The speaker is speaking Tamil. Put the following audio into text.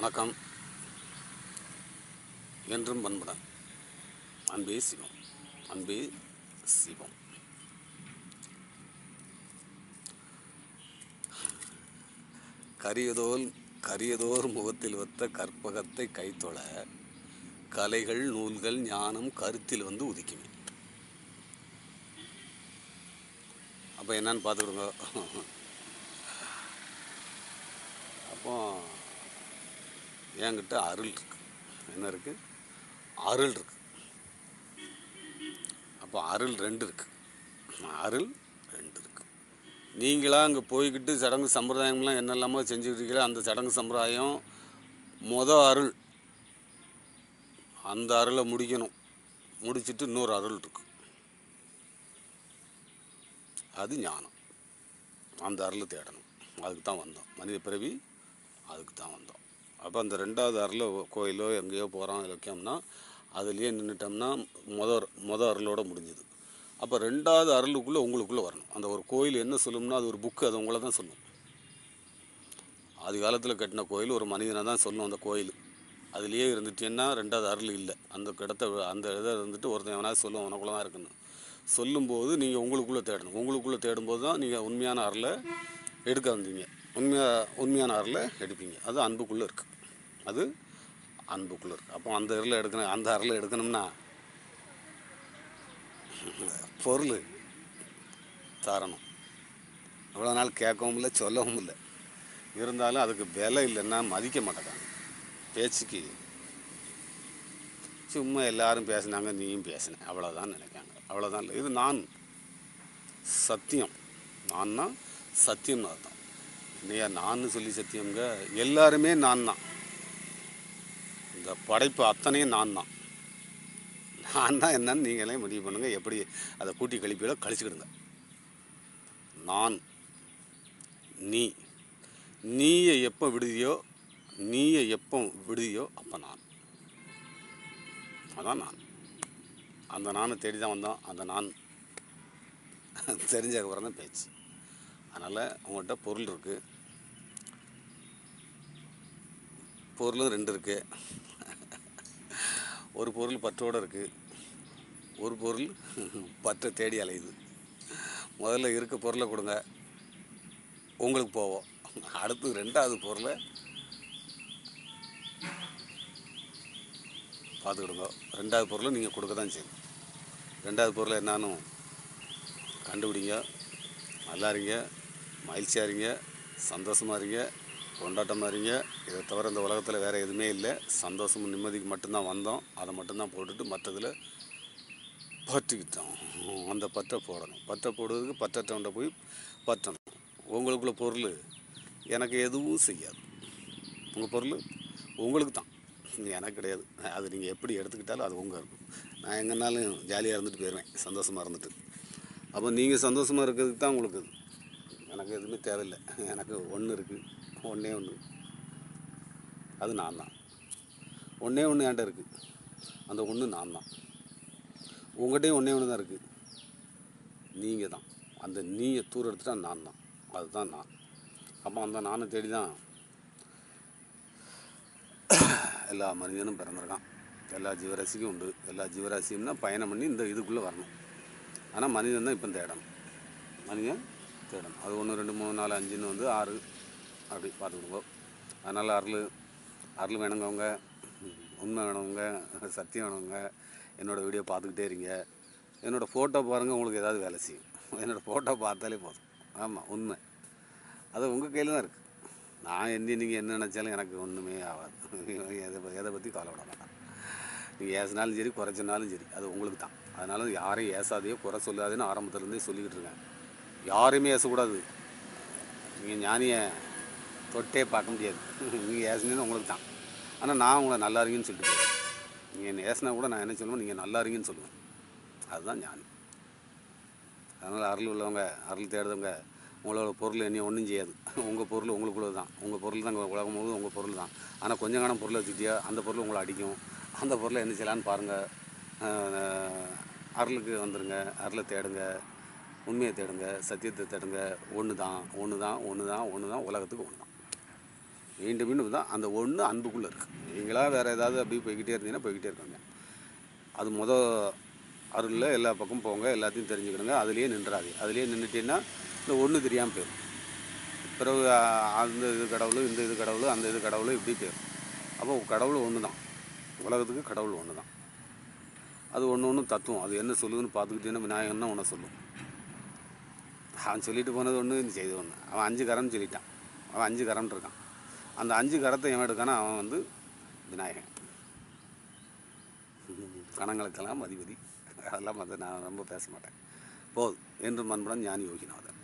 வணக்கம். என்றும் பண்புடன் அன்பே சிவம். அன்பே சிவம். கரியதோர் முகத்தில் ஒத்த கற்பகத்தை கைத்தொழ கலைகள் நூல்கள் ஞானம் கருத்தில் வந்து உதிக்குமே. அப்போ என்னன்னு பார்த்துக்கிடுங்க. அப்போ என்கிட்ட அருள் இருக்கு. என்ன இருக்கு? அருள் இருக்கு. அப்போ அருள் ரெண்டு இருக்கு. நீங்களாக அங்கே போய்கிட்டு சடங்கு சம்பிரதாயம்லாம் என்னெல்லாமோ செஞ்சுக்கிட்டீங்களோ அந்த சடங்கு சம்பிரதாயம் அருள், அந்த அருளை முடிக்கணும். முடிச்சுட்டு இன்னொரு அருள் இருக்கு, அது ஞானம். அந்த அருளை தேடணும். அதுக்கு தான் வந்தோம். மனித பிறவி அதுக்கு தான் வந்தோம். அப்போ அந்த ரெண்டாவது அருளை கோயிலோ எங்கேயோ போகிறோம் வைக்கோம்னா அதுலேயே நின்றுட்டோம்னா மொதல் அருளோடு முடிஞ்சுது. அப்போ ரெண்டாவது அருளுக்குள்ளே உங்களுக்குள்ளே வரணும். அந்த ஒரு கோயில் என்ன சொல்லும்னா அது ஒரு புக்கு, அது உங்களை தான் சொல்லும். ஆதி காலத்தில் கட்டின கோயில் ஒரு மனிதனை தான் சொல்லும். அந்த கோயில் அதுலேயே இருந்துட்டேன்னா ரெண்டாவது அருள் இல்லை. அந்த இதை இருந்துட்டு ஒருத்தன் எவனாவது சொல்லுவோம் உனக்குள்ளே தான் இருக்குன்னு சொல்லும்போது நீங்கள் உங்களுக்குள்ளே தேடணும். உங்களுக்குள்ளே தேடும்போது தான் நீங்கள் உண்மையான அருளை எடுக்க வந்தீங்க. உண்மையான அருளை எடுப்பீங்க. அது அன்புக்குள்ளே இருக்குது. அப்போ அந்த அருளை எடுக்கணும்னா பொருள் தரணும். இவ்வளோ நாள் கேட்கவும் இல்லை, சொல்லவும் இல்லை. இருந்தாலும் அதுக்கு விலை இல்லைன்னா மதிக்க மாட்டேங்காங்க. பேச்சுக்கு சும்மா எல்லாரும் பேசினாங்க, நீயும் பேசினேன், அவ்வளோதான் நினைக்காங்க. அவ்வளோதான் இல்லை. இது நான் சத்தியம். நான்னா சத்தியம்னு அர்த்தம். இல்லையா? நான் சொல்லி சத்தியங்க. எல்லாருமே நான் தான். இந்த படைப்பு அத்தனையும் நான் தான். என்னன்னு நீங்களே முடிவு பண்ணுங்கள். எப்படி அதை கூட்டி கழிப்பிலோ கழிச்சுக்கிடுங்க. நான் நீயை எப்போ விடுதியோ அப்போ நான். அதான் நான். அந்த நானை தேடி தான் வந்தோம். அந்த நான் தெரிஞ்சதுக்கப்புறம் தான் பேச்சு. அதனால் உங்கள்கிட்ட பொருள் இருக்குது. பொருளும் ரெண்டு இருக்குது. ஒரு பொருள் பற்றோடு இருக்குது, ஒரு பொருள் பற்றை தேடி அலையுது. முதல்ல இருக்க பொருளை கொடுங்க, உங்களுக்கு போவோம். அடுத்து ரெண்டாவது பொருளை பார்த்துக்கிடுங்க. ரெண்டாவது பொருளை நீங்கள் கொடுக்க தான் செய்யணும். ரெண்டாவது பொருளை என்னான்னு கண்டுபிடிங்க. நல்லா இருங்க, மகிழ்ச்சியாக இருங்க, சந்தோஷமாக இருங்க, கொண்டாட்டமாக இருங்க. இதை தவிர இந்த உலகத்தில் வேறு எதுவுமே இல்லை. சந்தோஷமும் நிம்மதிக்கு மட்டும்தான் வந்தோம். அதை மட்டும்தான் போட்டுட்டு மற்றதில் பற்றிக்கிட்டோம். அந்த பற்றை போடணும். பற்றை போடுறதுக்கு பற்றட்டவன்ட்ட போய் பற்றணும். உங்களுக்குள்ள பொருள் எனக்கு எதுவும் செய்யாது. உங்கள் பொருள் உங்களுக்கு தான், எனக்கு கிடையாது. அது நீங்கள் எப்படி எடுத்துக்கிட்டாலும் அது உங்கள் இருக்கும். நான் எங்கேனாலும் ஜாலியாக இருந்துட்டு போயிடுவேன், சந்தோஷமாக இருந்துட்டு. அப்போ நீங்கள் சந்தோஷமாக இருக்கிறதுக்கு தான் உங்களுக்கு. எனக்கு எதுவுமே தேவையில்லை. எனக்கு ஒன்று இருக்குது, ஒன்றே ஒன்று. அது நான் தான். ஒன்றே ஒன்று என்கிட்ட இருக்குது. அந்த ஒன்று நான் தான். உங்கள்கிட்டையும் ஒன்றே ஒன்று தான் இருக்குது, நீங்கள் தான். அந்த நீயை தூர எடுத்துட்டா நான் தான். அதுதான் நான். அப்போ அந்த நானை தேடி தான் எல்லா மனிதனும் பிறந்திருக்கான். எல்லா ஜீவராசிக்கும் உண்டு. எல்லா ஜீவராசியும்னா பயணம் பண்ணி இந்த இதுக்குள்ளே வரணும். ஆனால் மனிதன் தான் இப்போ தேடணும். அது 1 2 3 4 5ன்னு வந்து 6 அப்படி பார்த்துக்கிடுவோம். அதனால் அருள் வேணுங்கவங்க, உண்மை வேணுங்க, சத்தியம் வேணுங்க, என்னோடய வீடியோ பார்த்துக்கிட்டே இருங்க. என்னோடய ஃபோட்டோ பாருங்கள், உங்களுக்கு ஏதாவது வேலை செய்யும். என்னோடய ஃபோட்டோ பார்த்தாலே போதும். ஆமாம், உண்மை. அது உங்கள் கையில் தான் இருக்குது. நான் நீங்கள் என்ன நினச்சாலும் எனக்கு ஒன்றுமே ஆகாது. எதை பற்றி கவலைப்பட மாட்டேன். நீங்கள் ஏசினாலும் சரி, குறைச்சினாலும் சரி, அது உங்களுக்கு தான். அதனால் யாரையும் ஏசாதையோ குறை சொல்லாதுன்னு ஆரம்பத்துலேருந்தே சொல்லிக்கிட்டு இருக்கேன். யாரையுமே ஏசக்கூடாது. நீங்கள் ஞானியை தொட்டே பார்க்க முடியாது. நீங்கள் ஏசினீன்னு உங்களுக்கு தான். ஆனால் நான் உங்களை நல்லா இருங்கன்னு சொல்லிட்டு போவேன். நீங்கள் என்ன ஏசினா கூட நான் என்ன சொல்லுவேன், நீங்கள் நல்லா இருங்கன்னு சொல்லுவேன். அதுதான் ஞானி. அதனால் அருள் உள்ளவங்க, அருள் தேடுறவங்க, உங்களோட பொருள் என்ன ஒன்றும் செய்யாது. உங்கள் பொருள் உங்களுக்குள்ளது தான். உங்கள் பொருள் தான் உலகம் முழுவதும் உங்கள் பொருள் தான். ஆனால் கொஞ்சம் காலம் பொருளை வச்சுக்கிட்டியா அந்த பொருள் உங்களை அடிக்கும். அந்த பொருளை என்ன செய்யலான்னு பாருங்கள். அருளுக்கு வந்துடுங்க. அருளை தேடுங்க, உண்மையை தேடுங்க, சத்தியத்தை தேடுங்க. ஒன்று தான் உலகத்துக்கு ஒன்று தான். மீண்டும் மீண்டும் தான் அந்த ஒன்று அன்புக்குள்ளே இருக்குது. நீங்களாக வேறு ஏதாவது அப்படியே போய்கிட்டே இருந்தீங்கன்னா போய்கிட்டே இருக்காங்க. அது அருளில் எல்லா பக்கமும் போங்க, எல்லாத்தையும் தெரிஞ்சுக்கிடுங்க. அதுலேயே நின்றாதீங்க. அதுலேயே நின்றுட்டீங்கன்னா இந்த ஒன்று தெரியாமல் போயிடும். பிறகு அந்த இது கடவுள், இந்த இது கடவுள், அந்த இது கடவுள் இப்படி போயிடும். அப்போ கடவுள் ஒன்று தான். உலகத்துக்கு கடவுள் ஒன்று தான். அது ஒன்று தத்துவம். அது என்ன சொல்லுதுன்னு பார்த்துக்கிட்டீங்கன்னா விநாயகன் தான் ஒன்று சொல்லும். அவன் சொல்லிட்டு போனது ஒன்று, நீ செய்து ஒன்று. அவன் 5 கரம்னு சொல்லிட்டான். அவன் 5 கரம்னு இருக்கான். அந்த 5 கரத்தை எவன் எடுக்கானா அவன் வந்து விநாயகன். கணங்களுக்கெல்லாம் அதிபதி. அதெல்லாம் நான் ரொம்ப பேச மாட்டேன். போதும் என்று மண்புடன் ஞானி யோகிநாதன்.